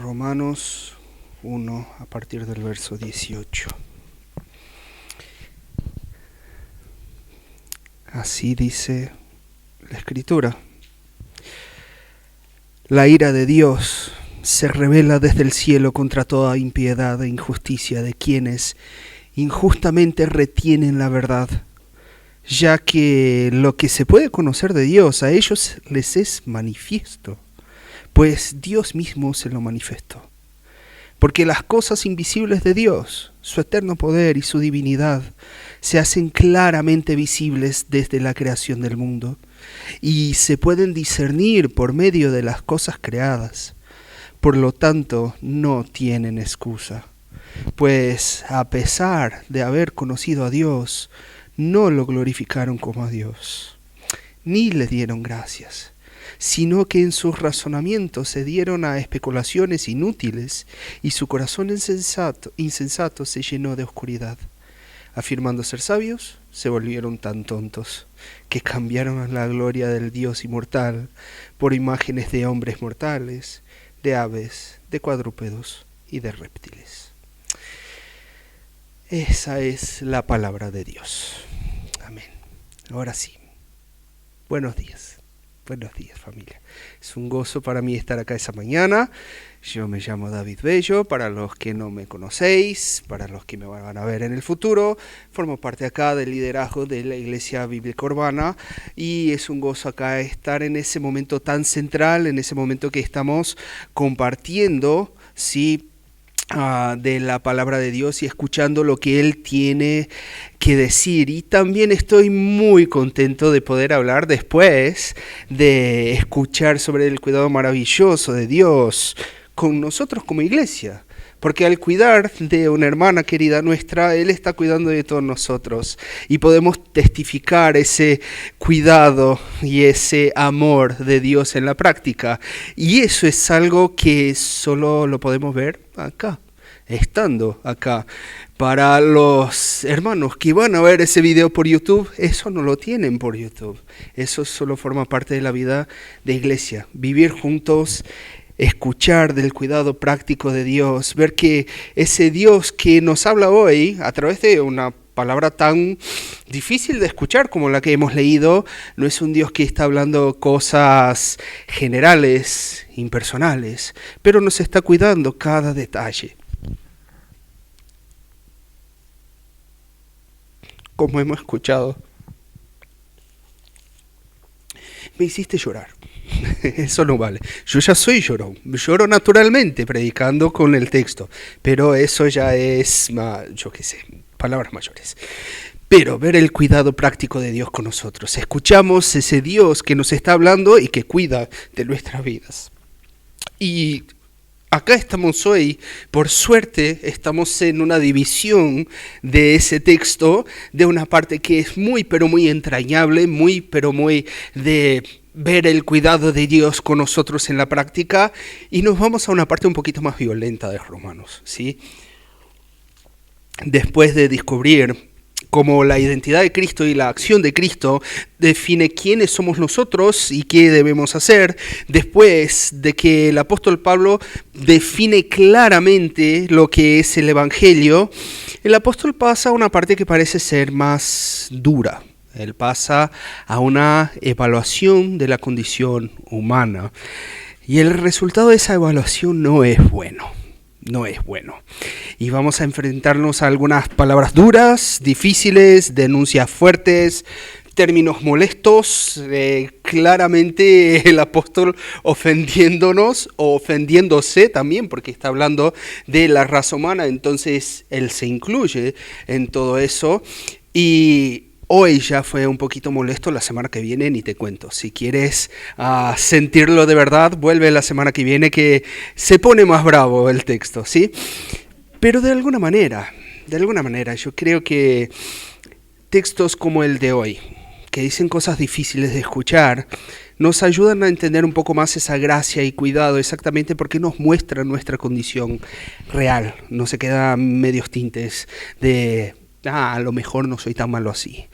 Romanos 1 a partir del verso 18. Así dice la Escritura. La ira de Dios se revela desde el cielo contra toda impiedad e injusticia de quienes injustamente retienen la verdad, ya que lo que se puede conocer de Dios a ellos les es manifiesto, pues Dios mismo se lo manifestó. Porque las cosas invisibles de Dios, su eterno poder y su divinidad, se hacen claramente visibles desde la creación del mundo y se pueden discernir por medio de las cosas creadas. Por lo tanto, no tienen excusa, pues a pesar de haber conocido a Dios, no lo glorificaron como a Dios, ni le dieron gracias, sino que en sus razonamientos se dieron a especulaciones inútiles y su corazón insensato se llenó de oscuridad. Afirmando ser sabios, se volvieron tan tontos que cambiaron la gloria del Dios inmortal por imágenes de hombres mortales, de aves, de cuadrúpedos y de reptiles. Esa es la palabra de Dios. Amén. Ahora sí, buenos días. Buenos días, familia. Es un gozo para mí estar acá esa mañana. Yo me llamo David Bello, para los que no me conocéis, para los que me van a ver en el futuro. Formo parte acá del liderazgo de la Iglesia Bíblica Urbana y es un gozo acá estar en ese momento tan central, en ese momento que estamos compartiendo, ¿sí?, de la palabra de Dios y escuchando lo que Él tiene que decir. Y también estoy muy contento de poder hablar después de escuchar sobre el cuidado maravilloso de Dios con nosotros como iglesia. Porque al cuidar de una hermana querida nuestra, Él está cuidando de todos nosotros. Y podemos testificar ese cuidado y ese amor de Dios en la práctica. Y eso es algo que solo lo podemos ver acá, estando acá. Para los hermanos que van a ver ese video por YouTube, eso no lo tienen por YouTube. Eso solo forma parte de la vida de iglesia. Vivir juntos, escuchar del cuidado práctico de Dios, ver que ese Dios que nos habla hoy a través de una palabra tan difícil de escuchar como la que hemos leído, no es un Dios que está hablando cosas generales, impersonales, pero nos está cuidando cada detalle. Como hemos escuchado, me hiciste llorar. Eso no vale. Yo ya soy llorón. Lloro naturalmente predicando con el texto. Pero eso ya es, yo qué sé, palabras mayores. Pero ver el cuidado práctico de Dios con nosotros. Escuchamos ese Dios que nos está hablando y que cuida de nuestras vidas. Y acá estamos hoy, por suerte, estamos en una división de ese texto, de una parte que es muy, pero muy entrañable, muy, pero muy de ver el cuidado de Dios con nosotros en la práctica, y nos vamos a una parte un poquito más violenta de Romanos, ¿sí? Después de descubrir cómo la identidad de Cristo y la acción de Cristo define quiénes somos nosotros y qué debemos hacer, después de que el apóstol Pablo define claramente lo que es el Evangelio, el apóstol pasa a una parte que parece ser más dura. Él pasa a una evaluación de la condición humana. Y el resultado de esa evaluación no es bueno. No es bueno. Y vamos a enfrentarnos a algunas palabras duras, difíciles, denuncias fuertes, términos molestos, claramente el apóstol ofendiéndonos o ofendiéndose también, porque está hablando de la raza humana, entonces él se incluye en todo eso. Y hoy ya fue un poquito molesto, la semana que viene ni te cuento. Si quieres sentirlo de verdad, vuelve la semana que viene que se pone más bravo el texto, ¿sí? Pero de alguna manera, yo creo que textos como el de hoy, que dicen cosas difíciles de escuchar, nos ayudan a entender un poco más esa gracia y cuidado, exactamente porque nos muestra nuestra condición real. No se quedan medios tintes de a lo mejor no soy tan malo así.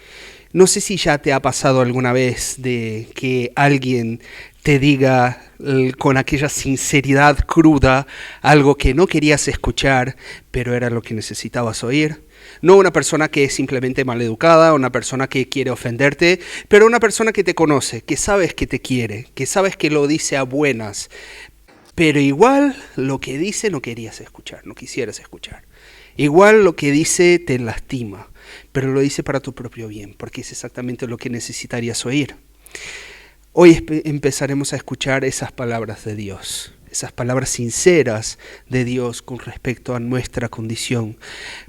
No sé si ya te ha pasado alguna vez de que alguien te diga con aquella sinceridad cruda algo que no querías escuchar, pero era lo que necesitabas oír. No una persona que es simplemente maleducada, una persona que quiere ofenderte, pero una persona que te conoce, que sabes que te quiere, que sabes que lo dice a buenas, pero igual lo que dice no querías escuchar, no quisieras escuchar. Igual lo que dice te lastima, pero lo dice para tu propio bien, porque es exactamente lo que necesitarías oír. Hoy empezaremos a escuchar esas palabras de Dios, esas palabras sinceras de Dios con respecto a nuestra condición,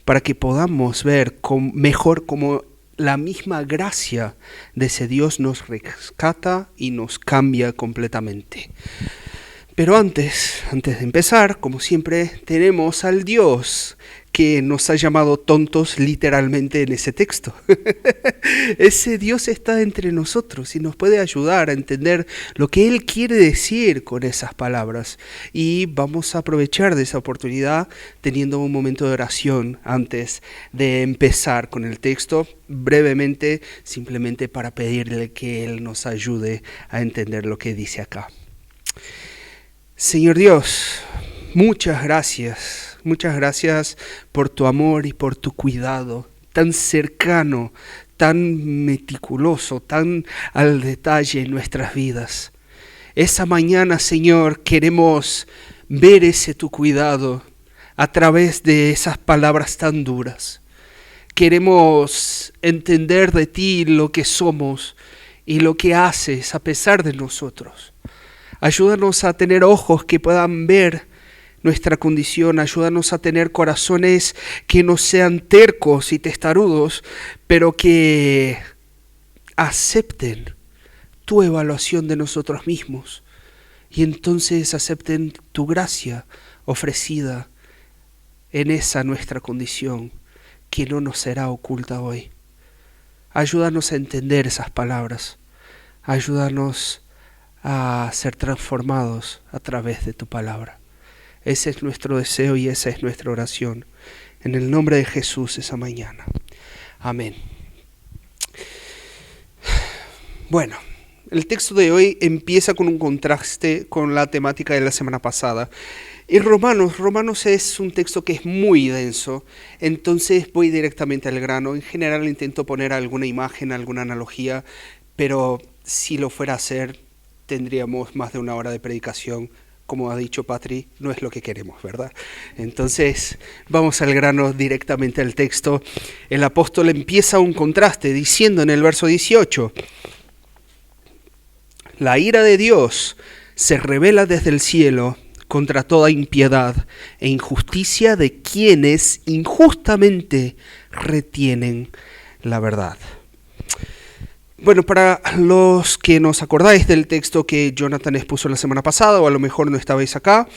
para que podamos ver mejor cómo la misma gracia de ese Dios nos rescata y nos cambia completamente. Pero antes de empezar, como siempre, tenemos al Dios que nos ha llamado tontos literalmente en ese texto. Ese Dios está entre nosotros y nos puede ayudar a entender lo que Él quiere decir con esas palabras. Y vamos a aprovechar de esa oportunidad teniendo un momento de oración antes de empezar con el texto, brevemente, simplemente para pedirle que Él nos ayude a entender lo que dice acá. Señor Dios, muchas gracias por tu amor y por tu cuidado tan cercano, tan meticuloso, tan al detalle en nuestras vidas. Esa mañana, Señor, queremos ver ese tu cuidado a través de esas palabras tan duras. Queremos entender de ti lo que somos y lo que haces a pesar de nosotros. Ayúdanos a tener ojos que puedan ver nuestra condición. Ayúdanos a tener corazones que no sean tercos y testarudos, pero que acepten tu evaluación de nosotros mismos y entonces acepten tu gracia ofrecida en esa nuestra condición que no nos será oculta hoy. Ayúdanos a entender esas palabras. Ayúdanos a ser transformados a través de tu palabra. Ese es nuestro deseo y esa es nuestra oración. En el nombre de Jesús esa mañana. Amén. Bueno, el texto de hoy empieza con un contraste con la temática de la semana pasada. Y Romanos es un texto que es muy denso, entonces voy directamente al grano. En general intento poner alguna imagen, alguna analogía, pero si lo fuera a hacer, tendríamos más de una hora de predicación. Como ha dicho Patri, no es lo que queremos, ¿verdad? Entonces, vamos al grano directamente al texto. El apóstol empieza un contraste diciendo en el verso 18, la ira de Dios se revela desde el cielo contra toda impiedad e injusticia de quienes injustamente retienen la verdad. Bueno, para los que nos acordáis del texto que Jonathan expuso la semana pasada, o a lo mejor no estabais acá,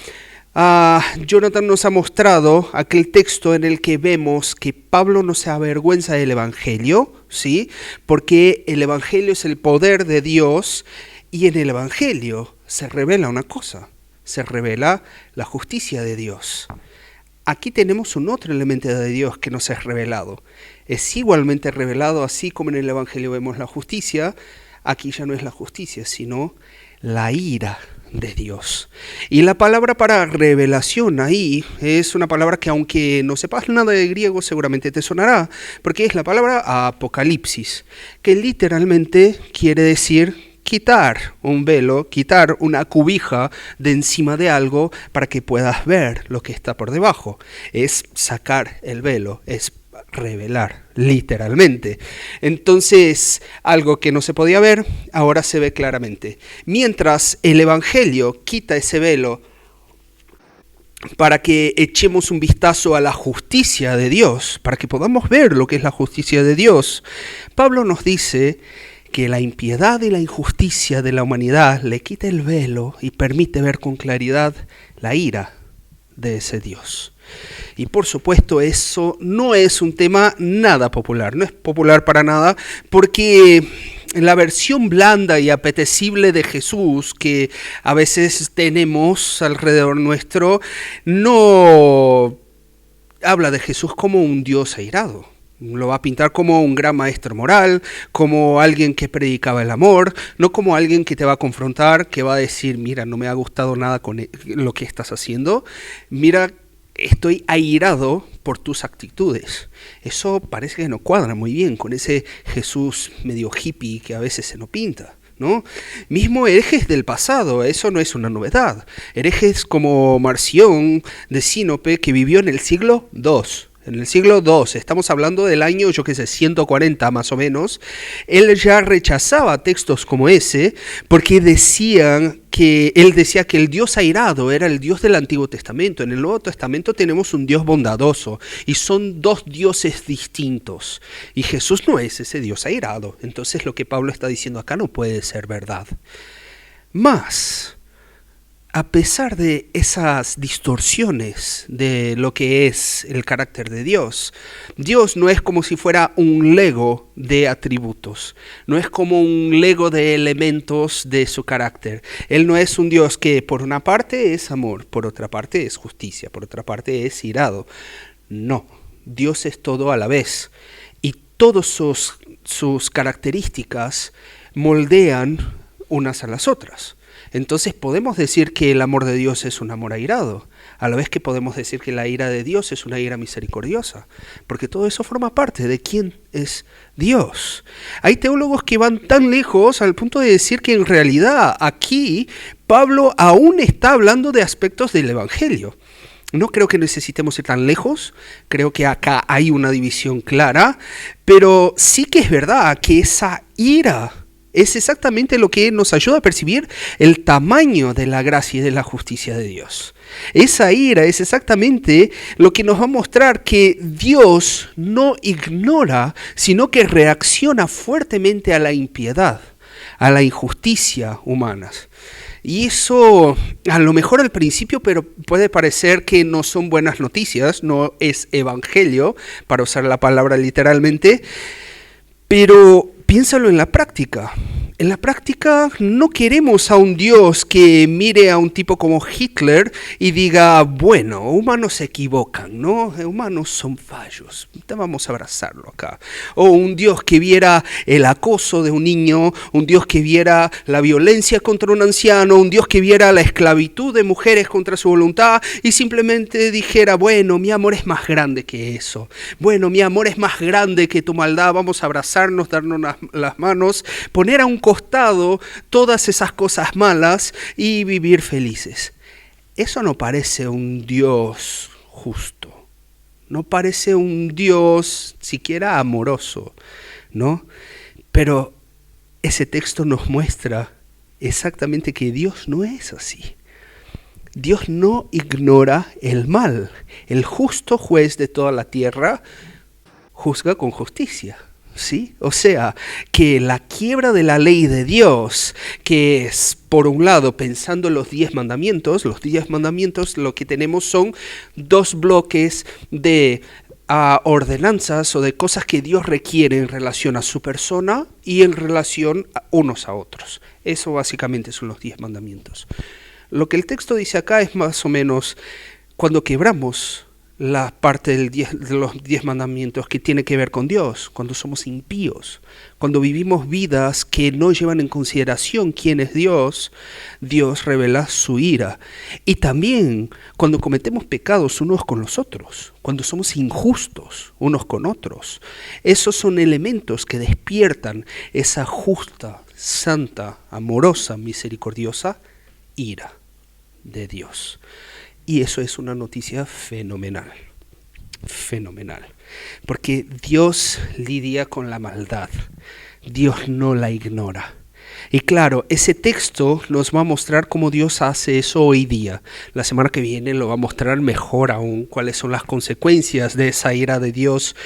Jonathan nos ha mostrado aquel texto en el que vemos que Pablo no se avergüenza del Evangelio, ¿sí? Porque el Evangelio es el poder de Dios y en el Evangelio se revela una cosa, se revela la justicia de Dios. Aquí tenemos un otro elemento de Dios que nos es revelado. Es igualmente revelado, así como en el Evangelio vemos la justicia, aquí ya no es la justicia, sino la ira de Dios. Y la palabra para revelación ahí es una palabra que aunque no sepas nada de griego seguramente te sonará, porque es la palabra apocalipsis, que literalmente quiere decir quitar un velo, quitar una cubija de encima de algo para que puedas ver lo que está por debajo. Es sacar el velo, es revelar, literalmente. Entonces, algo que no se podía ver, ahora se ve claramente. Mientras el Evangelio quita ese velo para que echemos un vistazo a la justicia de Dios, para que podamos ver lo que es la justicia de Dios, Pablo nos dice que la impiedad y la injusticia de la humanidad le quita el velo y permite ver con claridad la ira de ese Dios. Y por supuesto eso no es un tema nada popular, no es popular para nada, porque la versión blanda y apetecible de Jesús que a veces tenemos alrededor nuestro no habla de Jesús como un Dios airado. Lo va a pintar como un gran maestro moral, como alguien que predicaba el amor, no como alguien que te va a confrontar, que va a decir, mira, no me ha gustado nada con lo que estás haciendo, mira, estoy airado por tus actitudes. Eso parece que no cuadra muy bien con ese Jesús medio hippie que a veces se nos pinta, ¿no? Mismo herejes del pasado, eso no es una novedad. Herejes como Marción de Sinope, que vivió en el siglo II. En el siglo II, estamos hablando del año, 140 más o menos, él ya rechazaba textos como ese porque él decía que el Dios airado era el Dios del Antiguo Testamento. En el Nuevo Testamento tenemos un Dios bondadoso y son dos dioses distintos. Y Jesús no es ese Dios airado. Entonces lo que Pablo está diciendo acá no puede ser verdad. Más, a pesar de esas distorsiones de lo que es el carácter de Dios, Dios no es como si fuera un Lego de atributos, no es como un Lego de elementos de su carácter. Él no es un Dios que por una parte es amor, por otra parte es justicia, por otra parte es irado. No, Dios es todo a la vez y todas sus características moldean unas a las otras. Entonces podemos decir que el amor de Dios es un amor airado, a la vez que podemos decir que la ira de Dios es una ira misericordiosa, porque todo eso forma parte de quién es Dios. Hay teólogos que van tan lejos al punto de decir que en realidad aquí Pablo aún está hablando de aspectos del Evangelio. No creo que necesitemos ir tan lejos, creo que acá hay una división clara, pero sí que es verdad que esa ira es exactamente lo que nos ayuda a percibir el tamaño de la gracia y de la justicia de Dios. Esa ira es exactamente lo que nos va a mostrar que Dios no ignora, sino que reacciona fuertemente a la impiedad, a la injusticia humana. Y eso a lo mejor al principio pero puede parecer que no son buenas noticias, no es evangelio, para usar la palabra literalmente, pero piénsalo en la práctica. En la práctica no queremos a un Dios que mire a un tipo como Hitler y diga, bueno, humanos se equivocan, ¿no? Humanos son fallos, vamos a abrazarlo acá. O un Dios que viera el acoso de un niño, un Dios que viera la violencia contra un anciano, un Dios que viera la esclavitud de mujeres contra su voluntad y simplemente dijera, bueno, mi amor es más grande que eso. Bueno, mi amor es más grande que tu maldad, vamos a abrazarnos, darnos las manos, poner a un costado todas esas cosas malas y vivir felices. Eso no parece un Dios justo, no parece un Dios siquiera amoroso, ¿no? Pero ese texto nos muestra exactamente que Dios no es así. Dios no ignora el mal. El justo juez de toda la tierra juzga con justicia. ¿Sí? O sea, que la quiebra de la ley de Dios, que es, por un lado, pensando en los 10 mandamientos lo que tenemos son dos bloques de ordenanzas o de cosas que Dios requiere en relación a su persona y en relación a unos a otros. Eso básicamente son los 10 mandamientos. Lo que el texto dice acá es más o menos cuando quebramos la parte de los 10 mandamientos que tiene que ver con Dios, cuando somos impíos, cuando vivimos vidas que no llevan en consideración quién es Dios, Dios revela su ira. Y también cuando cometemos pecados unos con los otros, cuando somos injustos unos con otros. Esos son elementos que despiertan esa justa, santa, amorosa, misericordiosa ira de Dios. Y eso es una noticia fenomenal, fenomenal, porque Dios lidia con la maldad, Dios no la ignora. Y claro, ese texto nos va a mostrar cómo Dios hace eso hoy día. La semana que viene lo va a mostrar mejor aún cuáles son las consecuencias de esa ira de Dios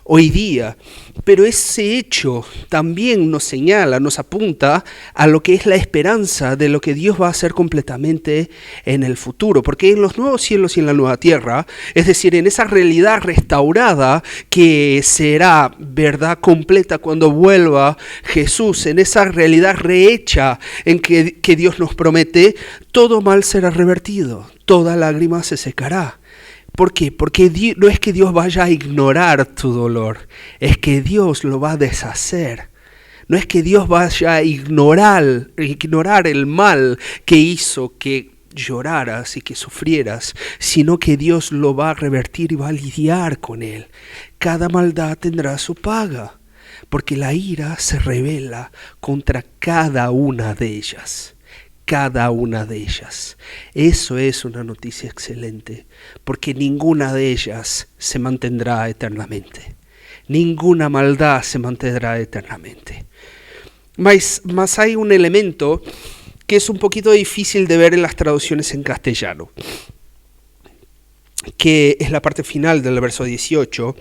hoy día. Pero ese hecho también nos señala, nos apunta a lo que es la esperanza de lo que Dios va a hacer completamente en el futuro. Porque en los nuevos cielos y en la nueva tierra, es decir, en esa realidad restaurada que será verdad completa cuando vuelva Jesús, en esa realidad rehecha en que Dios nos promete, todo mal será revertido, toda lágrima se secará. ¿Por qué? Porque no es que Dios vaya a ignorar tu dolor, es que Dios lo va a deshacer. No es que Dios vaya a ignorar el mal que hizo que lloraras y que sufrieras, sino que Dios lo va a revertir y va a lidiar con él. Cada maldad tendrá su paga, porque la ira se revela contra cada una de ellas. Cada una de ellas. Eso es una noticia excelente, porque ninguna de ellas se mantendrá eternamente. Ninguna maldad se mantendrá eternamente. Mas hay un elemento que es un poquito difícil de ver en las traducciones en castellano, que es la parte final del verso 18,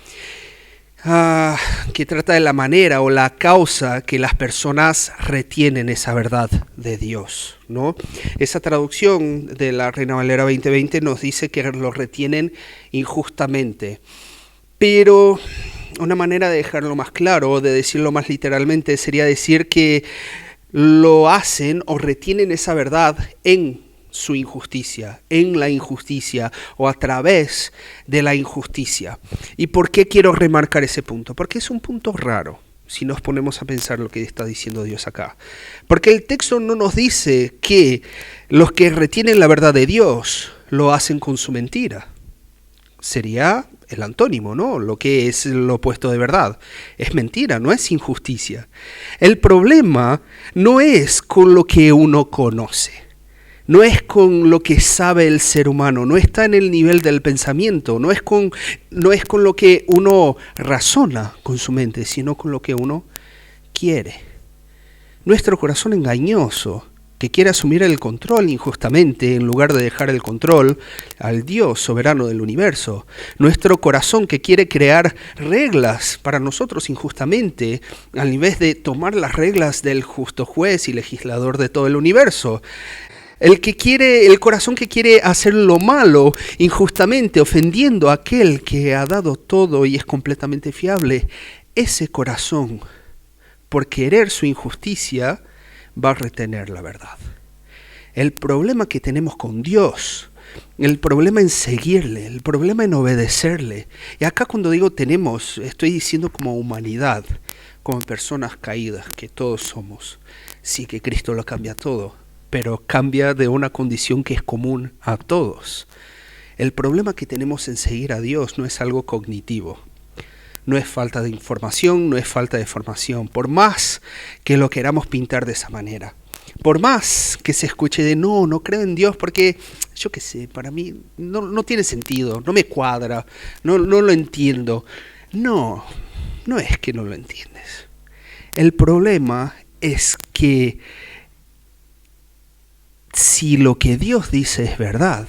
que trata de la manera o la causa que las personas retienen esa verdad de Dios, ¿no? Esa traducción de la Reina Valera 2020 nos dice que lo retienen injustamente, pero una manera de dejarlo más claro, o de decirlo más literalmente, sería decir que lo hacen o retienen esa verdad en su injusticia, en la injusticia o a través de la injusticia. ¿Y por qué quiero remarcar ese punto? Porque es un punto raro si nos ponemos a pensar lo que está diciendo Dios acá. Porque el texto no nos dice que los que retienen la verdad de Dios lo hacen con su mentira. Sería el antónimo, ¿no? Lo que es lo opuesto de verdad. Es mentira, no es injusticia. El problema no es con lo que uno conoce, no es con lo que sabe el ser humano, no está en el nivel del pensamiento, no es con lo que uno razona con su mente, sino con lo que uno quiere. Nuestro corazón engañoso, que quiere asumir el control injustamente en lugar de dejar el control al Dios soberano del universo. Nuestro corazón que quiere crear reglas para nosotros injustamente, al vez de tomar las reglas del justo juez y legislador de todo el universo. El corazón que quiere hacer lo malo injustamente, ofendiendo a aquel que ha dado todo y es completamente fiable. Ese corazón, por querer su injusticia, va a retener la verdad. El problema que tenemos con Dios, el problema en seguirle, el problema en obedecerle, y acá cuando digo tenemos, estoy diciendo como humanidad, como personas caídas que todos somos. Sí que Cristo lo cambia todo, pero cambia de una condición que es común a todos. El problema que tenemos en seguir a Dios no es algo cognitivo. No es falta de información, no es falta de formación, por más que lo queramos pintar de esa manera. Por más que se escuche de no creo en Dios porque, yo qué sé, para mí no tiene sentido, no me cuadra, no lo entiendo. No es que no lo entiendes. El problema es que si lo que Dios dice es verdad,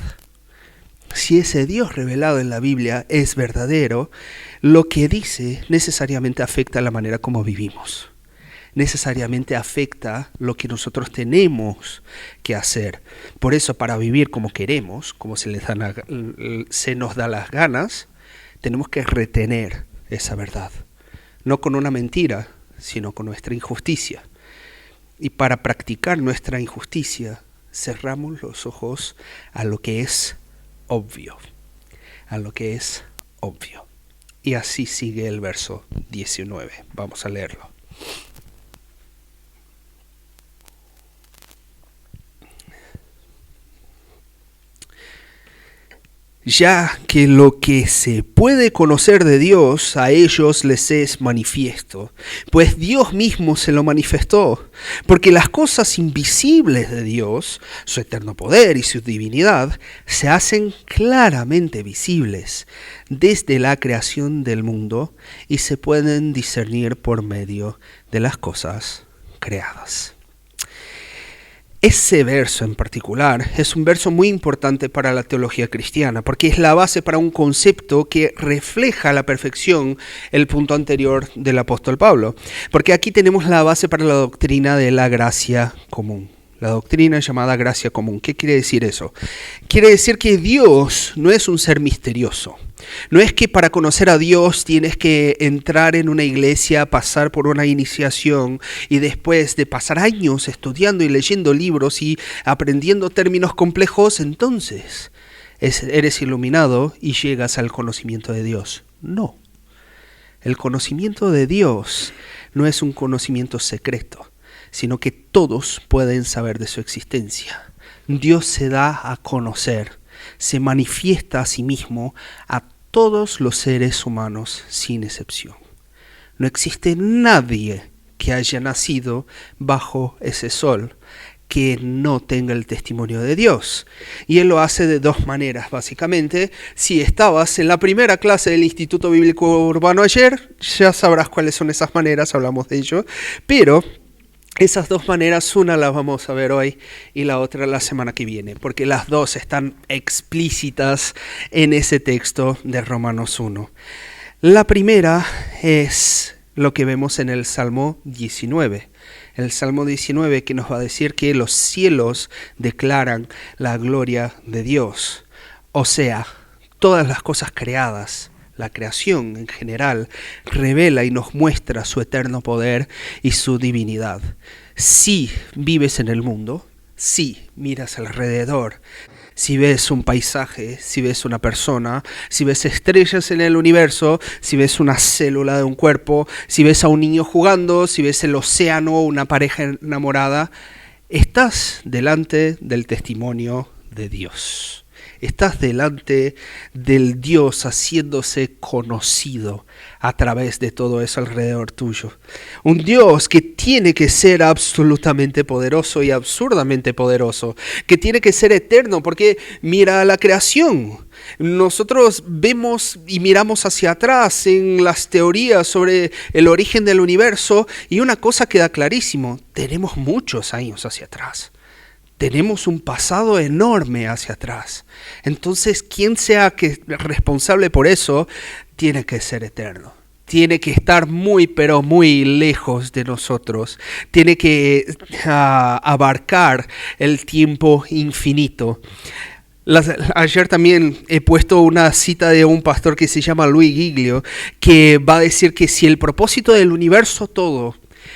si ese Dios revelado en la Biblia es verdadero, lo que dice necesariamente afecta la manera como vivimos. Necesariamente afecta lo que nosotros tenemos que hacer. Por eso, para vivir como queremos, como se nos da las ganas, tenemos que retener esa verdad. No con una mentira, sino con nuestra injusticia. Y para practicar nuestra injusticia, cerramos los ojos a lo que es obvio. A lo que es obvio. Y así sigue el verso 19. Vamos a leerlo. Ya que lo que se puede conocer de Dios a ellos les es manifiesto, pues Dios mismo se lo manifestó, porque las cosas invisibles de Dios, su eterno poder y su divinidad, se hacen claramente visibles desde la creación del mundo y se pueden discernir por medio de las cosas creadas. Ese verso en particular es un verso muy importante para la teología cristiana, porque es la base para un concepto que refleja a la perfección el punto anterior del apóstol Pablo. Porque aquí tenemos la base para la doctrina de la gracia común. La doctrina llamada gracia común. ¿Qué quiere decir eso? Quiere decir que Dios no es un ser misterioso. No es que para conocer a Dios tienes que entrar en una iglesia, pasar por una iniciación y después de pasar años estudiando y leyendo libros y aprendiendo términos complejos, entonces eres iluminado y llegas al conocimiento de Dios. No. El conocimiento de Dios no es un conocimiento secreto, sino que todos pueden saber de su existencia. Dios se da a conocer, se manifiesta a sí mismo a todos los seres humanos sin excepción. No existe nadie que haya nacido bajo ese sol que no tenga el testimonio de Dios. Y Él lo hace de dos maneras, básicamente. Si estabas en la primera clase del Instituto Bíblico Urbano ayer, ya sabrás cuáles son esas maneras, hablamos de ello. Pero esas dos maneras, una la vamos a ver hoy y la otra la semana que viene, porque las dos están explícitas en ese texto de Romanos 1. La primera es lo que vemos en el Salmo 19. El Salmo 19 que nos va a decir que los cielos declaran la gloria de Dios. O sea, todas las cosas creadas, la creación en general, revela y nos muestra su eterno poder y su divinidad. Si vives en el mundo, si miras alrededor, si ves un paisaje, si ves una persona, si ves estrellas en el universo, si ves una célula de un cuerpo, si ves a un niño jugando, si ves el océano o una pareja enamorada, estás delante del testimonio de Dios. Estás delante del Dios haciéndose conocido a través de todo eso alrededor tuyo. Un Dios que tiene que ser absolutamente poderoso y absurdamente poderoso, que tiene que ser eterno, porque mira la creación. Nosotros vemos y miramos hacia atrás en las teorías sobre el origen del universo y una cosa queda clarísimo: tenemos muchos años hacia atrás. Tenemos un pasado enorme hacia atrás. Entonces, quien sea responsable por eso, tiene que ser eterno. Tiene que estar muy, pero muy lejos de nosotros. Tiene que abarcar el tiempo infinito. Ayer también he puesto una cita de un pastor que se llama Luis Giglio, que va a decir que si el propósito del universo todo,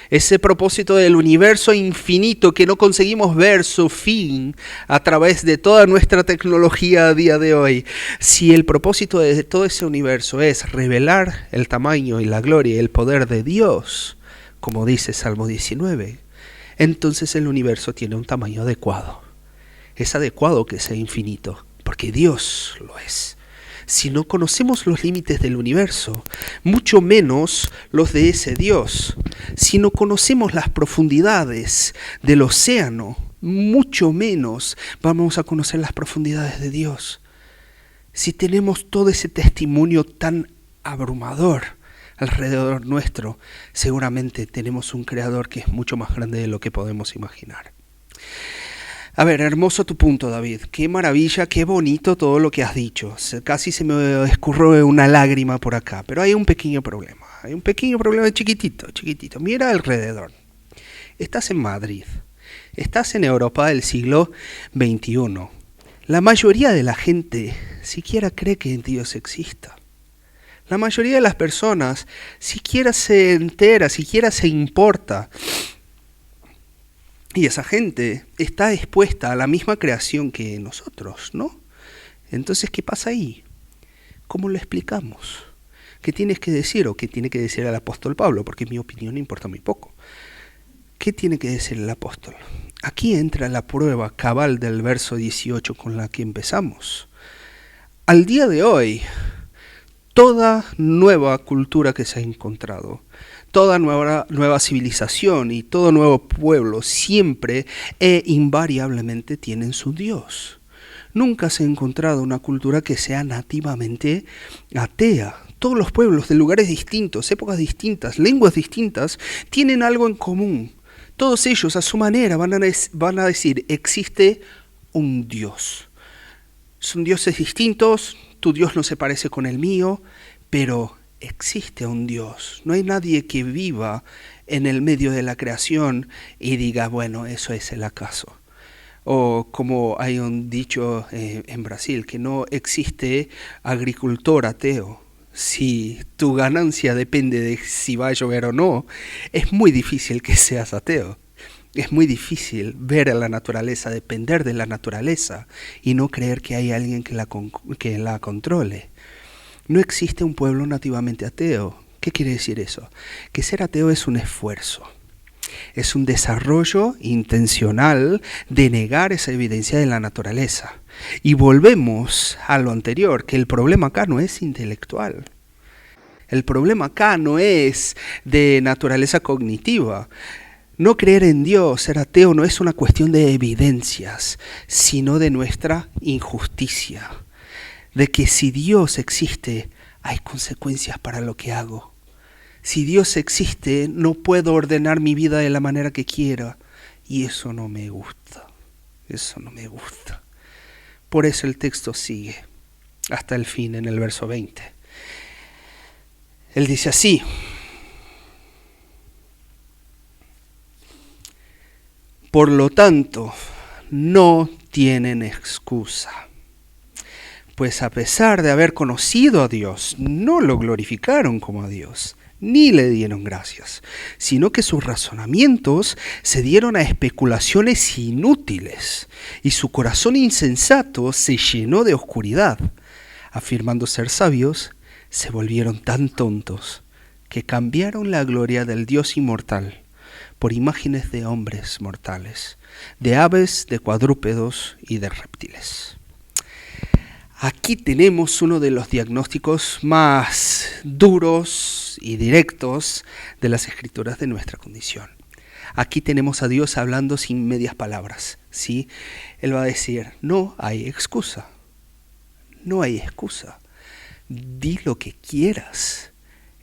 ese propósito del universo infinito que no conseguimos ver su fin a través de toda nuestra tecnología a día de hoy, si el propósito de todo ese universo es revelar el tamaño y la gloria y el poder de Dios, como dice Salmo 19, entonces el universo tiene un tamaño adecuado. Es adecuado que sea infinito, porque Dios lo es. Si no conocemos los límites del universo, mucho menos los de ese Dios. Si no conocemos las profundidades del océano, mucho menos vamos a conocer las profundidades de Dios. Si tenemos todo ese testimonio tan abrumador alrededor nuestro, seguramente tenemos un creador que es mucho más grande de lo que podemos imaginar. A ver, hermoso tu punto, David. Qué maravilla, qué bonito todo lo que has dicho. Casi se me escurrió una lágrima por acá, pero hay un pequeño problema. Hay un pequeño problema chiquitito. Mira alrededor. Estás en Madrid. Estás en Europa del siglo XXI. La mayoría de la gente siquiera cree que Dios exista. La mayoría de las personas siquiera se entera, siquiera se importa. Y esa gente está expuesta a la misma creación que nosotros, ¿no? Entonces, ¿qué pasa ahí? ¿Cómo lo explicamos? ¿Qué tienes que decir o qué tiene que decir el apóstol Pablo? Porque mi opinión importa muy poco. ¿Qué tiene que decir el apóstol? Aquí entra la prueba cabal del verso 18 con la que empezamos. Al día de hoy, toda nueva cultura que se ha encontrado, toda nueva civilización y todo nuevo pueblo siempre e invariablemente tienen su Dios. Nunca se ha encontrado una cultura que sea nativamente atea. Todos los pueblos de lugares distintos, épocas distintas, lenguas distintas, tienen algo en común. Todos ellos a su manera van a decir: existe un Dios. Son dioses distintos, tu Dios no se parece con el mío, pero existe un Dios. No hay nadie que viva en el medio de la creación y diga, bueno, eso es el acaso. O como hay un dicho en Brasil, que no existe agricultor ateo. Si tu ganancia depende de si va a llover o no, es muy difícil que seas ateo. Es muy difícil ver a la naturaleza, depender de la naturaleza y no creer que hay alguien que la controle. No existe un pueblo nativamente ateo. ¿Qué quiere decir eso? Que ser ateo es un esfuerzo. Es un desarrollo intencional de negar esa evidencia de la naturaleza. Y volvemos a lo anterior, que el problema acá no es intelectual. El problema acá no es de naturaleza cognitiva. No creer en Dios, ser ateo, no es una cuestión de evidencias, sino de nuestra injusticia. De que si Dios existe, hay consecuencias para lo que hago. Si Dios existe, no puedo ordenar mi vida de la manera que quiera. Y eso no me gusta. Eso no me gusta. Por eso el texto sigue hasta el fin en el verso 20. Él dice así: por lo tanto, no tienen excusa. Pues a pesar de haber conocido a Dios, no lo glorificaron como a Dios, ni le dieron gracias, sino que sus razonamientos se dieron a especulaciones inútiles, y su corazón insensato se llenó de oscuridad. Afirmando ser sabios, se volvieron tan tontos que cambiaron la gloria del Dios inmortal por imágenes de hombres mortales, de aves, de cuadrúpedos y de reptiles. Aquí tenemos uno de los diagnósticos más duros y directos de las escrituras de nuestra condición. Aquí tenemos a Dios hablando sin medias palabras, ¿sí? Él va a decir, no hay excusa, no hay excusa. Di lo que quieras.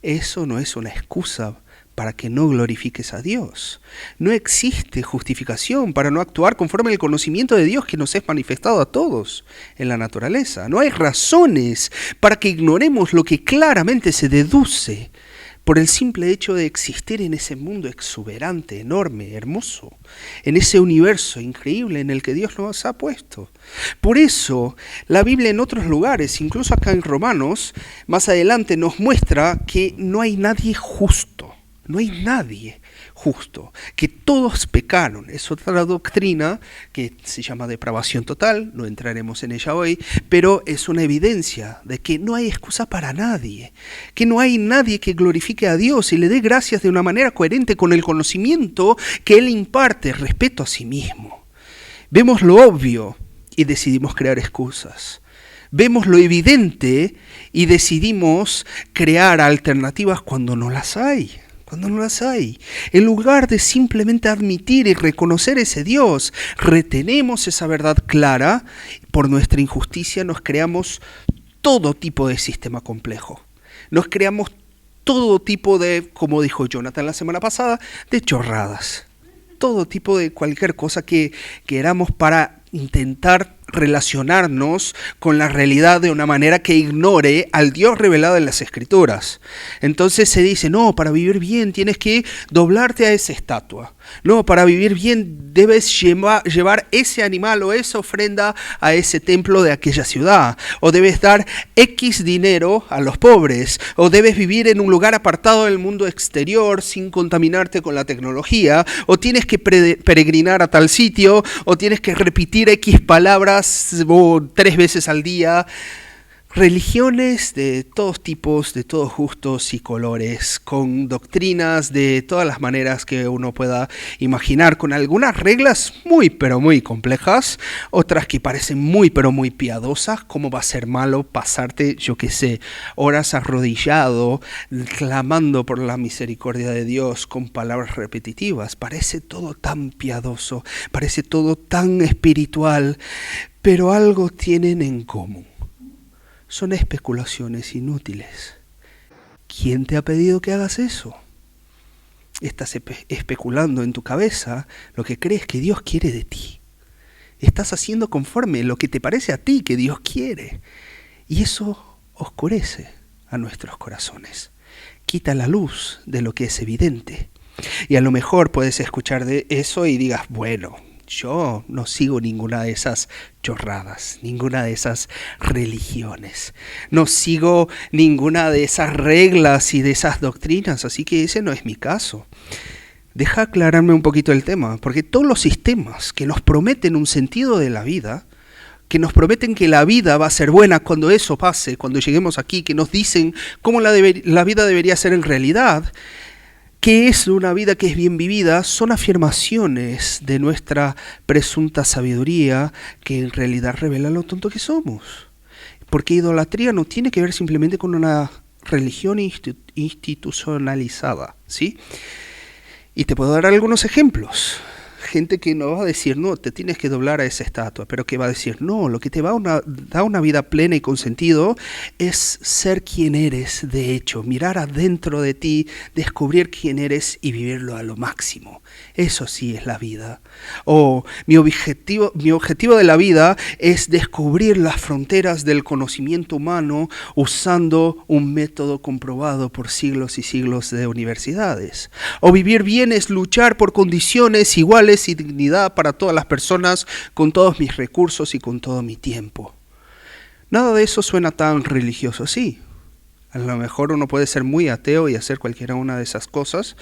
Eso no es una excusa para que no glorifiques a Dios. No existe justificación para no actuar conforme al conocimiento de Dios que nos es manifestado a todos en la naturaleza. No hay razones para que ignoremos lo que claramente se deduce por el simple hecho de existir en ese mundo exuberante, enorme, hermoso, en ese universo increíble en el que Dios nos ha puesto. Por eso, la Biblia en otros lugares, incluso acá en Romanos, más adelante nos muestra que no hay nadie justo. No hay nadie justo, que todos pecaron. Es otra doctrina que se llama depravación total, no entraremos en ella hoy, pero es una evidencia de que no hay excusa para nadie, que no hay nadie que glorifique a Dios y le dé gracias de una manera coherente con el conocimiento que Él imparte respecto a sí mismo. Vemos lo obvio y decidimos crear excusas. Vemos lo evidente y decidimos crear alternativas cuando no las hay. Cuando no las hay. En lugar de simplemente admitir y reconocer ese Dios, retenemos esa verdad clara, por nuestra injusticia nos creamos todo tipo de sistema complejo. Nos creamos todo tipo de, como dijo Jonathan la semana pasada, de chorradas. Todo tipo de cualquier cosa que queramos para intentar relacionarnos con la realidad de una manera que ignore al Dios revelado en las Escrituras. Entonces se dice, no, para vivir bien tienes que doblarte a esa estatua. No, para vivir bien debes llevar ese animal o esa ofrenda a ese templo de aquella ciudad. O debes dar X dinero a los pobres. O debes vivir en un lugar apartado del mundo exterior sin contaminarte con la tecnología. O tienes que peregrinar a tal sitio. O tienes que repetir X palabras 3 veces al día. Religiones de todos tipos, de todos gustos y colores, con doctrinas de todas las maneras que uno pueda imaginar, con algunas reglas muy pero muy complejas, otras que parecen muy pero muy piadosas. ¿Cómo va a ser malo pasarte, yo qué sé, horas arrodillado, clamando por la misericordia de Dios con palabras repetitivas? Parece todo tan piadoso, parece todo tan espiritual, pero algo tienen en común. Son especulaciones inútiles. ¿Quién te ha pedido que hagas eso? Estás especulando en tu cabeza lo que crees que Dios quiere de ti. Estás haciendo conforme lo que te parece a ti que Dios quiere. Y eso oscurece a nuestros corazones. Quita la luz de lo que es evidente. Y a lo mejor puedes escuchar de eso y digas, bueno, yo no sigo ninguna de esas chorradas, ninguna de esas religiones. No sigo ninguna de esas reglas y de esas doctrinas, así que ese no es mi caso. Deja aclararme un poquito el tema, porque todos los sistemas que nos prometen un sentido de la vida, que nos prometen que la vida va a ser buena cuando eso pase, cuando lleguemos aquí, que nos dicen cómo la vida debería ser en realidad, qué es una vida que es bien vivida, son afirmaciones de nuestra presunta sabiduría que en realidad revela lo tonto que somos. Porque idolatría no tiene que ver simplemente con una religión institucionalizada, ¿sí? Y te puedo dar algunos ejemplos. Gente que no va a decir, no, te tienes que doblar a esa estatua, pero que va a decir, no, lo que te da una vida plena y con sentido es ser quien eres de hecho, mirar adentro de ti, descubrir quién eres y vivirlo a lo máximo. Eso sí es la vida. O mi objetivo de la vida es descubrir las fronteras del conocimiento humano usando un método comprobado por siglos y siglos de universidades. O vivir bien es luchar por condiciones iguales y dignidad para todas las personas con todos mis recursos y con todo mi tiempo. Nada de eso suena tan religioso, sí. A lo mejor uno puede ser muy ateo y hacer cualquiera una de esas cosas,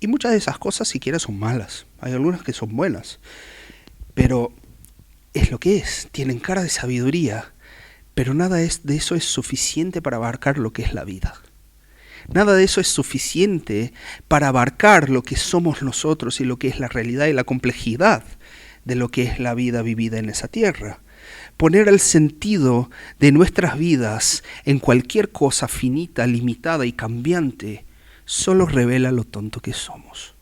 y muchas de esas cosas siquiera son malas. Hay algunas que son buenas, pero es lo que es. Tienen cara de sabiduría, pero nada de eso es suficiente para abarcar lo que es la vida. Nada de eso es suficiente para abarcar lo que somos nosotros y lo que es la realidad y la complejidad de lo que es la vida vivida en esa tierra. Poner el sentido de nuestras vidas en cualquier cosa finita, limitada y cambiante solo revela lo tonto que somos.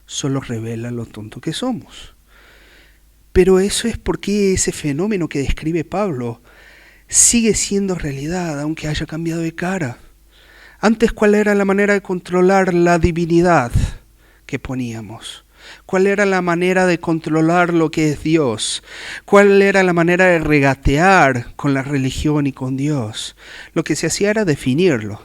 Solo revela lo tonto que somos. Pero eso es porque ese fenómeno que describe Pablo sigue siendo realidad, aunque haya cambiado de cara. Antes, ¿cuál era la manera de controlar la divinidad que poníamos? ¿Cuál era la manera de controlar lo que es Dios? ¿Cuál era la manera de regatear con la religión y con Dios? Lo que se hacía era definirlo.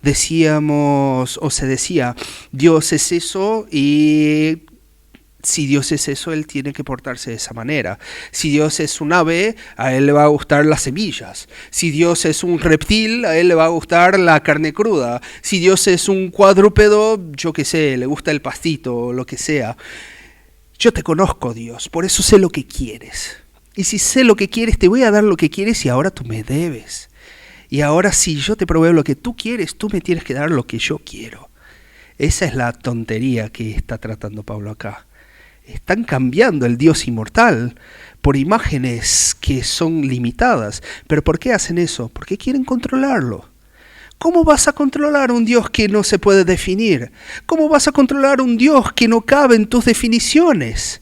Decíamos, o se decía, Dios es eso y si Dios es eso, Él tiene que portarse de esa manera. Si Dios es un ave, a Él le va a gustar las semillas. Si Dios es un reptil, a Él le va a gustar la carne cruda. Si Dios es un cuadrúpedo, yo qué sé, le gusta el pastito o lo que sea. Yo te conozco, Dios, por eso sé lo que quieres. Y si sé lo que quieres, te voy a dar lo que quieres y ahora tú me debes. Y ahora si yo te proveo lo que tú quieres, tú me tienes que dar lo que yo quiero. Esa es la tontería que está tratando Pablo acá. Están cambiando el Dios inmortal por imágenes que son limitadas. ¿Pero por qué hacen eso? Porque quieren controlarlo. ¿Cómo vas a controlar un Dios que no se puede definir? ¿Cómo vas a controlar un Dios que no cabe en tus definiciones?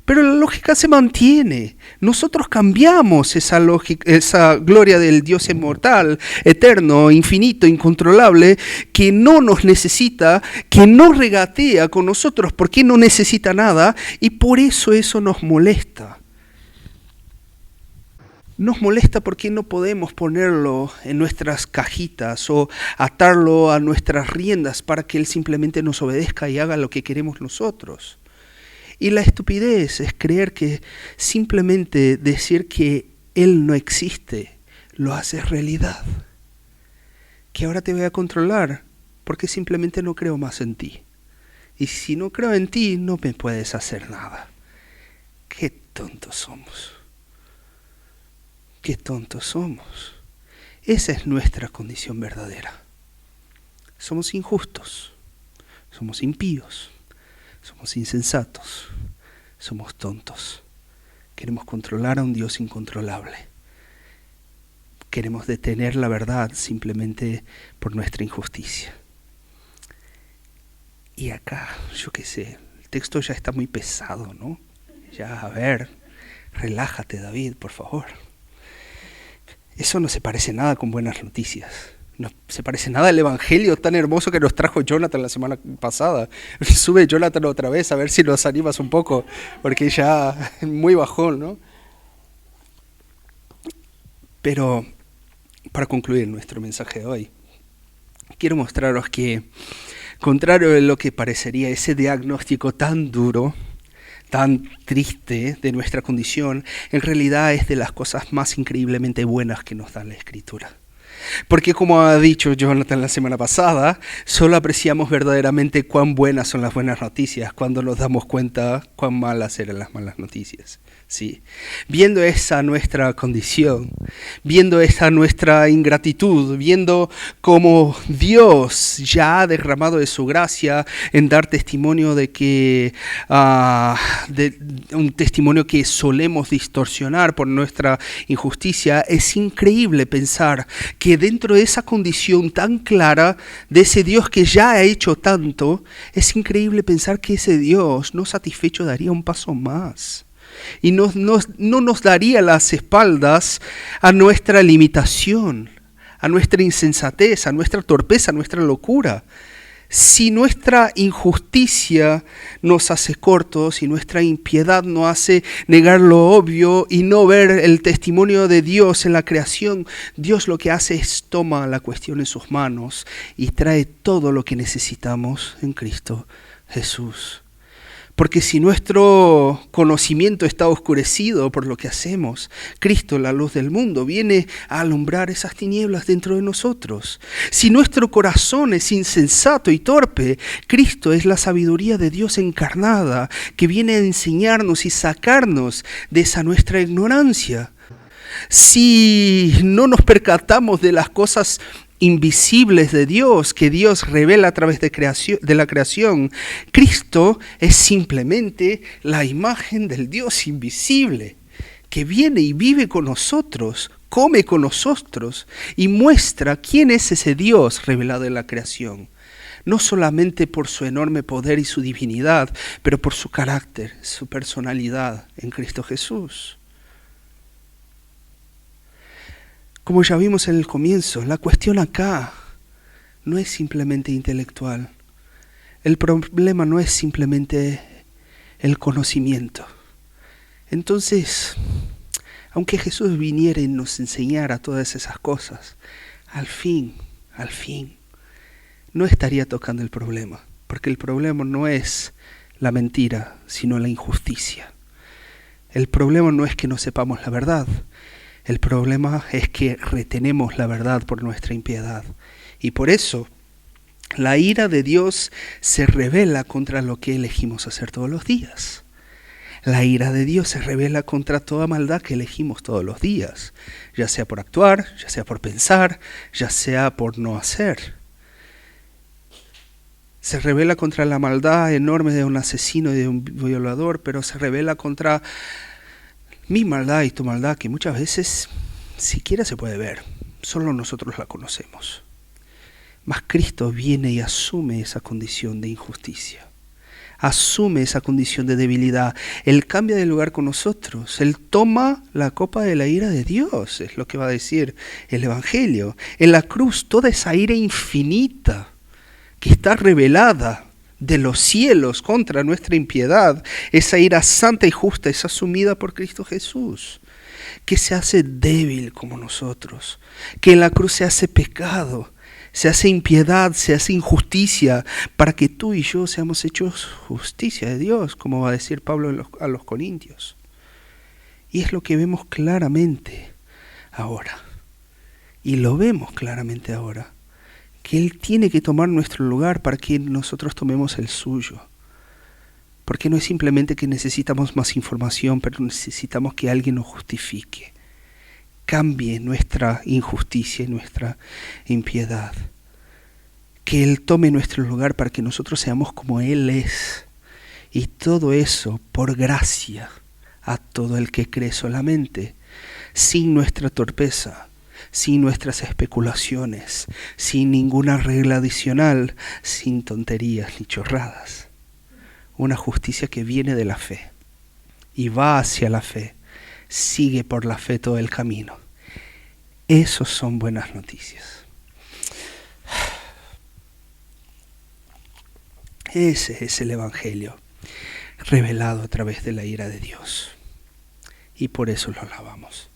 Pero la lógica se mantiene. Nosotros cambiamos esa gloria del Dios inmortal, eterno, infinito, incontrolable, que no nos necesita, que no regatea con nosotros porque no necesita nada, y por eso nos molesta. Nos molesta porque no podemos ponerlo en nuestras cajitas o atarlo a nuestras riendas para que Él simplemente nos obedezca y haga lo que queremos nosotros. Y la estupidez es creer que simplemente decir que Él no existe lo hace realidad. Que ahora te voy a controlar porque simplemente no creo más en ti. Y si no creo en ti, no me puedes hacer nada. Qué tontos somos. Qué tontos somos. Esa es nuestra condición verdadera. Somos injustos. Somos impíos. Somos insensatos, somos tontos. Queremos controlar a un Dios incontrolable. Queremos detener la verdad simplemente por nuestra injusticia. Y acá, yo qué sé, el texto ya está muy pesado, ¿no? Ya, a ver, relájate, David, por favor. Eso no se parece nada con buenas noticias. No se parece nada al evangelio tan hermoso que nos trajo Jonathan la semana pasada. Sube Jonathan otra vez a ver si nos animas un poco, porque ya muy bajón, ¿no? Pero para concluir nuestro mensaje de hoy, quiero mostraros que, contrario a lo que parecería ese diagnóstico tan duro, tan triste de nuestra condición, en realidad es de las cosas más increíblemente buenas que nos da la Escritura. Porque como ha dicho Jonathan la semana pasada, solo apreciamos verdaderamente cuán buenas son las buenas noticias cuando nos damos cuenta cuán malas eran las malas noticias. Sí. Viendo esa nuestra condición, viendo esa nuestra ingratitud, viendo cómo Dios ya ha derramado de su gracia en dar testimonio de que un testimonio que solemos distorsionar por nuestra injusticia, es increíble pensar que dentro de esa condición tan clara de ese Dios que ya ha hecho tanto, es increíble pensar que ese Dios no satisfecho daría un paso más. Y no nos daría las espaldas a nuestra limitación, a nuestra insensatez, a nuestra torpeza, a nuestra locura. Si nuestra injusticia nos hace cortos, si nuestra impiedad nos hace negar lo obvio y no ver el testimonio de Dios en la creación, Dios lo que hace es toma la cuestión en sus manos y trae todo lo que necesitamos en Cristo Jesús. Porque si nuestro conocimiento está oscurecido por lo que hacemos, Cristo, la luz del mundo, viene a alumbrar esas tinieblas dentro de nosotros. Si nuestro corazón es insensato y torpe, Cristo es la sabiduría de Dios encarnada, que viene a enseñarnos y sacarnos de esa nuestra ignorancia. Si no nos percatamos de las cosas invisibles de Dios, que Dios revela a través de la creación, Cristo es simplemente la imagen del Dios invisible, que viene y vive con nosotros, come con nosotros y muestra quién es ese Dios revelado en la creación. No solamente por su enorme poder y su divinidad, pero por su carácter, su personalidad en Cristo Jesús. Como ya vimos en el comienzo, la cuestión acá no es simplemente intelectual. El problema no es simplemente el conocimiento. Entonces, aunque Jesús viniera y nos enseñara todas esas cosas, al fin, no estaría tocando el problema. Porque el problema no es la mentira, sino la injusticia. El problema no es que no sepamos la verdad. El problema es que retenemos la verdad por nuestra impiedad. Y por eso, la ira de Dios se revela contra lo que elegimos hacer todos los días. La ira de Dios se revela contra toda maldad que elegimos todos los días. Ya sea por actuar, ya sea por pensar, ya sea por no hacer. Se revela contra la maldad enorme de un asesino y de un violador, pero se revela contra mi maldad y tu maldad, que muchas veces siquiera se puede ver, solo nosotros la conocemos. Mas Cristo viene y asume esa condición de injusticia, asume esa condición de debilidad. Él cambia de lugar con nosotros, Él toma la copa de la ira de Dios, es lo que va a decir el Evangelio. En la cruz, toda esa ira infinita que está revelada de los cielos contra nuestra impiedad, esa ira santa y justa es asumida por Cristo Jesús, que se hace débil como nosotros, que en la cruz se hace pecado, se hace impiedad, se hace injusticia, para que tú y yo seamos hechos justicia de Dios, como va a decir Pablo a los Corintios. Y es lo que vemos claramente ahora, y lo vemos claramente ahora, que Él tiene que tomar nuestro lugar para que nosotros tomemos el suyo. Porque no es simplemente que necesitamos más información, pero necesitamos que alguien nos justifique, cambie nuestra injusticia y nuestra impiedad. Que Él tome nuestro lugar para que nosotros seamos como Él es. Y todo eso por gracia a todo el que cree solamente, sin nuestra torpeza, sin nuestras especulaciones, sin ninguna regla adicional, sin tonterías ni chorradas. Una justicia que viene de la fe y va hacia la fe, sigue por la fe todo el camino. Esos son buenas noticias. Ese es el Evangelio revelado a través de la ira de Dios. Y por eso lo alabamos.